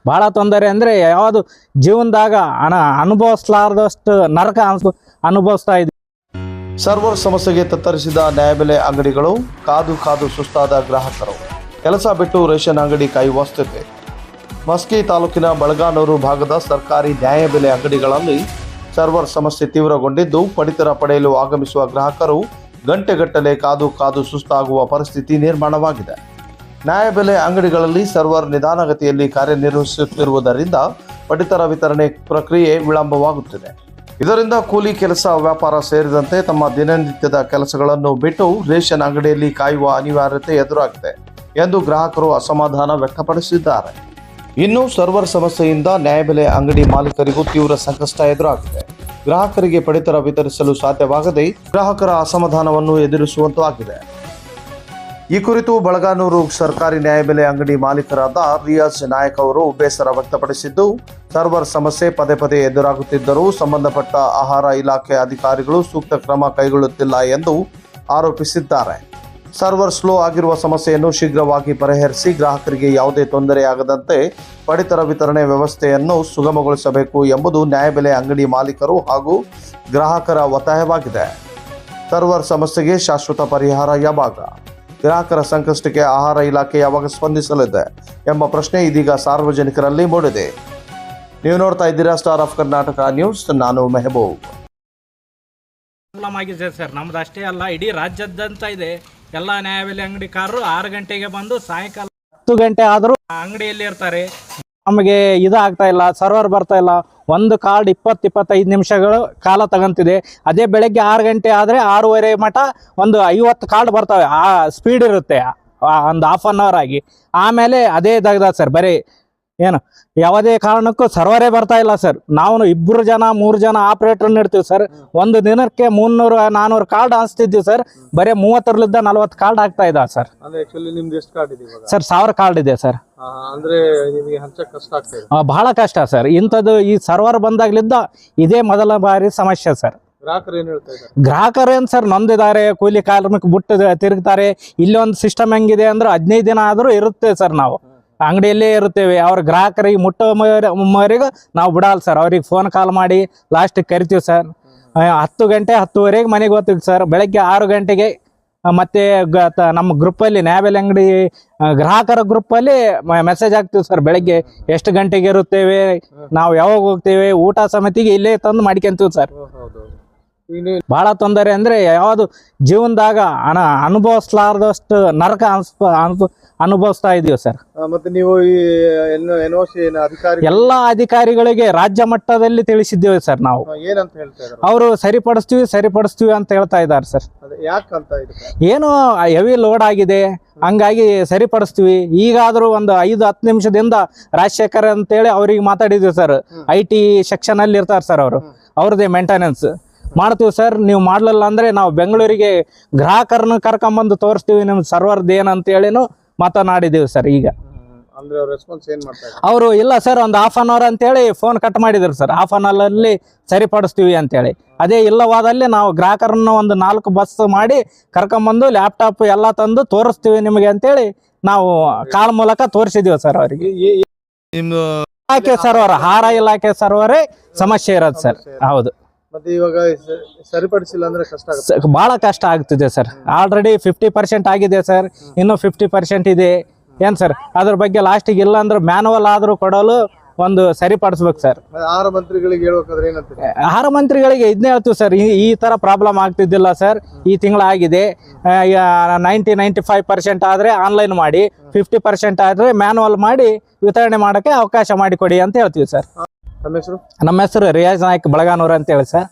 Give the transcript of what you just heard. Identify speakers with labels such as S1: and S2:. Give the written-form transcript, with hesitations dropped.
S1: ಭಾಳ ತೊಂದರೆ ಅಂದರೆ ಯಾವುದು ಜೀವನದಾಗ ಅನುಭವಿಸಲಾರ್ದಷ್ಟು ನರಕ ಅನುಭವಿಸ್ತಾ ಇದ್ವಿ.
S2: ಸರ್ವರ್ ಸಮಸ್ಯೆಗೆ ತತ್ತರಿಸಿದ ನ್ಯಾಯಬೆಲೆ ಅಂಗಡಿಗಳು, ಕಾದು ಕಾದು ಸುಸ್ತಾದ ಗ್ರಾಹಕರು, ಕೆಲಸ ಬಿಟ್ಟು ರೇಷನ್ ಅಂಗಡಿ ಕಾಯುವ ಸ್ಥಿತಿ. ಮಸ್ಕಿ ತಾಲೂಕಿನ ಬಳಗಾನೂರು ಭಾಗದ ಸರ್ಕಾರಿ ನ್ಯಾಯಬೆಲೆ ಅಂಗಡಿಗಳಲ್ಲಿ ಸರ್ವರ್ ಸಮಸ್ಯೆ ತೀವ್ರಗೊಂಡಿದ್ದು, ಪಡಿತರ ಪಡೆಯಲು ಆಗಮಿಸುವ ಗ್ರಾಹಕರು ಗಂಟೆಗಟ್ಟಲೆ ಕಾದು ಕಾದು ಸುಸ್ತಾಗುವ ಪರಿಸ್ಥಿತಿ ನಿರ್ಮಾಣವಾಗಿದೆ. ನ್ಯಾಯಬೆಲೆ ಅಂಗಡಿಗಳಲ್ಲಿ ಸರ್ವರ್ ನಿಧಾನಗತಿಯಲ್ಲಿ ಕಾರ್ಯನಿರ್ವಹಿಸುತ್ತಿರುವುದರಿಂದ ಪಡಿತರ ವಿತರಣೆ ಪ್ರಕ್ರಿಯೆ ವಿಳಂಬವಾಗುತ್ತಿದೆ. ಇದರಿಂದ ಕೂಲಿ ಕೆಲಸ, ವ್ಯಾಪಾರ ಸೇರಿದಂತೆ ತಮ್ಮ ದಿನನಿತ್ಯದ ಕೆಲಸಗಳನ್ನು ಬಿಟ್ಟು ರೇಷನ್ ಅಂಗಡಿಯಲ್ಲಿ ಕಾಯುವ ಅನಿವಾರ್ಯತೆ ಎದುರಾಗಿದೆ ಎಂದು ಗ್ರಾಹಕರು ಅಸಮಾಧಾನ ವ್ಯಕ್ತಪಡಿಸಿದ್ದಾರೆ. ಇನ್ನು ಸರ್ವರ್ ಸಮಸ್ಯೆಯಿಂದ ನ್ಯಾಯಬೆಲೆ ಅಂಗಡಿ ಮಾಲೀಕರಿಗೂ ತೀವ್ರ ಸಂಕಷ್ಟ ಎದುರಾಗಿದೆ. ಗ್ರಾಹಕರಿಗೆ ಪಡಿತರ ವಿತರಿಸಲು ಸಾಧ್ಯವಾಗದೆ ಗ್ರಾಹಕರ ಅಸಮಾಧಾನವನ್ನು ಎದುರಿಸುವಂತಾಗಿದೆ. ಈ ಕುರಿತು ಬಳಗಾನೂರು ಸರ್ಕಾರಿ ನ್ಯಾಯಬೆಲೆ ಅಂಗಡಿ ಮಾಲೀಕರಾದ ರಿಯಾಜ್ ನಾಯಕ್ ಅವರು ಬೇಸರ ವ್ಯಕ್ತಪಡಿಸಿದ್ದು, ಸರ್ವರ್ ಸಮಸ್ಯೆ ಪದೇ ಪದೇ ಎದುರಾಗುತ್ತಿದ್ದರೂ ಸಂಬಂಧಪಟ್ಟ ಆಹಾರ ಇಲಾಖೆ ಅಧಿಕಾರಿಗಳು ಸೂಕ್ತ ಕ್ರಮ ಕೈಗೊಳ್ಳುತ್ತಿಲ್ಲ ಎಂದು ಆರೋಪಿಸಿದ್ದಾರೆ. ಸರ್ವರ್ ಸ್ಲೋ ಆಗಿರುವ ಸಮಸ್ಯೆಯನ್ನು ಶೀಘ್ರವಾಗಿ ಪರಿಹರಿಸಿ ಗ್ರಾಹಕರಿಗೆ ಯಾವುದೇ ತೊಂದರೆಯಾಗದಂತೆ ಪಡಿತರ ವಿತರಣೆ ವ್ಯವಸ್ಥೆಯನ್ನು ಸುಗಮಗೊಳಿಸಬೇಕು ಎಂಬುದು ನ್ಯಾಯಬೆಲೆ ಅಂಗಡಿ ಮಾಲೀಕರು ಹಾಗೂ ಗ್ರಾಹಕರ ಒತ್ತಾಯವಾಗಿದೆ. ಸರ್ವರ್ ಸಮಸ್ಯೆಗೆ ಶಾಶ್ವತ ಪರಿಹಾರ ಯಾವಾಗ? ಗ್ರಾಹಕರ ಸಂಕಷ್ಟಕ್ಕೆ ಆಹಾರ ಇಲಾಖೆ ಯಾವಾಗ ಸ್ಪಂದಿಸಲಿದೆ ಎಂಬ ಪ್ರಶ್ನೆ ಇದೀಗ ಸಾರ್ವಜನಿಕರಲ್ಲಿ ಮೂಡಿದೆ. ನೀವು ನೋಡ್ತಾ ಇದ್ದೀರಾ ಸ್ಟಾರ್ ಆಫ್ ಕರ್ನಾಟಕ ನ್ಯೂಸ್. ನಾನು ಮೆಹಬೂಬ್.
S1: ಪ್ರಾಬ್ಲಮ್ ಆಗಿದೆ ಸರ್, ನಮ್ದು ಅಷ್ಟೇ ಅಲ್ಲ, ಇಡೀ ರಾಜ್ಯಾದ್ಯಂತ ಇದೆ. ಎಲ್ಲ ನ್ಯಾಯಬೆಲೆ ಅಂಗಡಿಕಾರರು 6 ಗಂಟೆಗೆ ಬಂದು ಸಾಯಂಕಾಲ 10 ಗಂಟೆ ಆದರೂ ಅಂಗಡಿಯಲ್ಲಿ ಇರ್ತಾರೆ. ನಮಗೆ ಇದಾಗ್ತಾ ಇಲ್ಲ, ಸರ್ವರ್ ಬರ್ತಾ ಇಲ್ಲ. ಒಂದು ಕಾರ್ಡ್ 20-25 ನಿಮಿಷಗಳು ಕಾಲ ತಗೊಂತಿದೆ. ಅದೇ ಬೆಳಗ್ಗೆ 6 ಗಂಟೆ ಆದರೆ 6:30 ಮಟ ಒಂದು 50 ಕಾರ್ಡ್ ಬರ್ತವೆ. ಆ ಸ್ಪೀಡ್ ಇರುತ್ತೆ ಒಂದು ಹಾಫ್ ಆನ್ ಅವರ್ ಆಗಿ. ಆಮೇಲೆ ಅದೇ ತೆಗ್ದ ಸರ್, ಬರೀ ಏನು ಯಾವುದೇ ಕಾರಣಕ್ಕೂ ಸರ್ವರೇ ಬರ್ತಾ ಇಲ್ಲ ಸರ್. ನಾವು 2 ಜನ 3 ಜನ ಆಪ್ರೇಟರ್ನ ಇಡ್ತೀವಿ ಸರ್. ಒಂದು ದಿನಕ್ಕೆ 300-400 ಕಾರ್ಡ್ ಅನಿಸ್ತಿದ್ವಿ ಸರ್. ಬರೀ 30-40 ಕಾರ್ಡ್ ಆಗ್ತಾ ಇದೆ ಸರ್. ಸರ್ 1000 ಕಾರ್ಡ್ ಇದೆ ಸರ್. ಬಹಳ ಕಷ್ಟ ಸರ್. ಇಂಥದ್ದು ಈ ಸರ್ವರ್ ಬಂದಾಗ್ಲಿದ್ದ ಇದೇ ಮೊದಲ ಬಾರಿ ಸಮಸ್ಯೆ ಸರ್. ಗ್ರಾಹಕರು ಏನ್ ಸರ್ ನೊಂದಿದ್ದಾರೆ, ಕೂಲಿ ಕಾರ್ಮಿಕ ಬಿಟ್ಟು ತಿರುಗ್ತಾರೆ. ಇಲ್ಲೊಂದು ಸಿಸ್ಟಮ್ ಹೆಂಗಿದೆ ಅಂದ್ರೆ 15 ದಿನ ಆದರೂ ಇರುತ್ತೆ ಸರ್. ನಾವು ಅಂಗಡಿಯಲ್ಲೇ ಇರುತ್ತೇವೆ. ಅವ್ರ ಗ್ರಾಹಕರಿಗೆ ಮುಟ್ಟೋವರೆಗೂ ನಾವು ಬಿಡಲ್ಲ ಸರ್. ಅವ್ರಿಗೆ ಫೋನ್ ಕಾಲ್ ಮಾಡಿ ಲಾಸ್ಟಿಗೆ ಕರಿತೀವಿ ಸರ್. 10 ಗಂಟೆ 10:30 ಮನೆಗೆ ಹೋಗ್ತೀವಿ ಸರ್. ಬೆಳಗ್ಗೆ 6 ಗಂಟೆಗೆ ಮತ್ತೆ ನಮ್ಮ ಗ್ರೂಪಲ್ಲಿ ನ್ಯಾಯಬೆಲೆ ಅಂಗಡಿ ಗ್ರಾಹಕರ ಗ್ರೂಪಲ್ಲಿ ಮೆಸೇಜ್ ಹಾಕ್ತೀವಿ ಸರ್. ಬೆಳಗ್ಗೆ ಎಷ್ಟು ಗಂಟೆಗೆ ಇರುತ್ತೇವೆ, ನಾವು ಯಾವಾಗ ಹೋಗ್ತೇವೆ, ಊಟ ಸಮಿತಿಗೆ ಇಲ್ಲೇ ತಂದು ಮಾಡ್ಕೊಂತೀವಿ ಸರ್. ಭಾಳ ತೊಂದರೆ ಅಂದರೆ ಯಾವುದು ಜೀವನದಾಗ ಅನುಭವಿಸಲಾರ್ದಷ್ಟು ನರಕ ಅನುಭವಿಸ್ತಾ ಇದೀವಿ ಸರ್.
S2: ಮತ್ತೆ ನೀವು
S1: ಎಲ್ಲ ಅಧಿಕಾರಿಗಳಿಗೆ ರಾಜ್ಯ ಮಟ್ಟದಲ್ಲಿ ತಿಳಿಸಿದ್ದೇವೆ ಸರ್. ನಾವು
S2: ಏನಂತ ಹೇಳ್ತಾರೆ?
S1: ಅವರು ಸರಿಪಡಿಸ್ತೀವಿ ಅಂತ ಹೇಳ್ತಾ ಇದ್ದಾರೆ ಸರ್. ಏನು ಹೆವಿ ಲೋಡ್ ಆಗಿದೆ, ಹಂಗಾಗಿ ಸರಿಪಡಿಸ್ತೀವಿ. ಈಗಾದರೂ ಒಂದು 5-10 ನಿಮಿಷದಿಂದ ರಾಜಶೇಖರ್ ಅಂತೇಳಿ ಅವ್ರಿಗೆ ಮಾತಾಡಿದ್ವಿ ಸರ್. IT ಸೆಕ್ಷನ್ ಅಲ್ಲಿ ಇರ್ತಾರೆ ಸರ್. ಅವ್ರದ್ದೇ ಮೇಂಟೆನೆನ್ಸ್ ಮಾಡ್ತೀವಿ ಸರ್. ನೀವು ಮಾಡಲಿಲ್ಲ ಅಂದ್ರೆ ನಾವು ಬೆಂಗಳೂರಿಗೆ ಗ್ರಾಹಕರನ್ನ ಕರ್ಕೊಂಬಂದು ತೋರಿಸ್ತೀವಿ ನಿಮ್ಮ ಸರ್ವರ್ದು ಏನಂತೇಳಿನೂ ಮಾತನಾಡಿದ್ದೀವಿ ಸರ್. ಈಗ ಅವರು ಇಲ್ಲ ಸರ್, ಒಂದು ಹಾಫ್ ಆನ್ ಅವರ್ ಅಂತೇಳಿ ಫೋನ್ ಕಟ್ ಮಾಡಿದ್ರು ಸರ್. ಹಾಫ್ ಆನ್ ಅವರ್ ಅಲ್ಲಿ ಸರಿಪಡಿಸ್ತೀವಿ ಅಂತೇಳಿ. ಅದೇ ಇಲ್ಲವಾದಲ್ಲಿ ನಾವು ಗ್ರಾಹಕರನ್ನ ಒಂದು 4 ಬಸ್ ಮಾಡಿ ಕರ್ಕೊಂಬಂದು ಲ್ಯಾಪ್ಟಾಪ್ ಎಲ್ಲ ತಂದು ತೋರಿಸ್ತೀವಿ ನಿಮಗೆ ಅಂತೇಳಿ ನಾವು ಕಾಲ್ ಮೂಲಕ ತೋರಿಸಿದೀವಿ ಸರ್ ಅವರಿಗೆ. ಇಲಾಖೆ ಸರ್ವರ್, ಆಹಾರ ಇಲಾಖೆ ಸರ್ವರೇ ಸಮಸ್ಯೆ ಇರೋದು ಸರ್. ಹೌದು.
S2: ಮತ್ತೆ ಇವಾಗ ಸರಿಪಡಿಸಿಲ್ಲ ಅಂದ್ರೆ
S1: ಬಹಳ ಕಷ್ಟ ಆಗ್ತಿದೆ ಸರ್. ಆಲ್ರೆಡಿ 50% ಆಗಿದೆ ಸರ್. ಇನ್ನು 50% ಇದೆ ಏನ್ ಸರ್. ಅದ್ರ ಬಗ್ಗೆ ಲಾಸ್ಟಿಗೆ ಇಲ್ಲ ಅಂದ್ರೆ ಮ್ಯಾನುವಲ್ ಆದ್ರೂ ಕೊಡಲು ಒಂದು ಸರಿಪಡಿಸ್ಬೇಕು ಸರ್.
S2: ಆಹಾರ ಮಂತ್ರಿಗಳಿಗೆ ಹೇಳ್ಬೇಕಾದ್ರೆ ಏನಂತೀರಿ?
S1: ಆಹಾರ ಮಂತ್ರಿಗಳಿಗೆ ಇದನ್ನೇ ಹೇಳ್ತೀವಿ ಸರ್. ಈ ತರ ಪ್ರಾಬ್ಲಮ್ ಆಗ್ತಿದ್ದಿಲ್ಲ ಸರ್. ಈ ತಿಂಗಳ ಆಗಿದೆ. 90-95% ಆದ್ರೆ ಆನ್ಲೈನ್ ಮಾಡಿ, 50% ಆದ್ರೆ ಮ್ಯಾನುವಲ್ ಮಾಡಿ ವಿತರಣೆ ಮಾಡಕ್ಕೆ ಅವಕಾಶ ಮಾಡಿಕೊಡಿ ಅಂತ ಹೇಳ್ತೀವಿ ಸರ್.
S2: ನಮ್ಮ ಹೆಸರು
S1: ರಿಯಾಜ್ ನಾಯಕ್ ಬಳಗಾನೂರು ಅಂತ ಹೇಳಿ ಸರ್.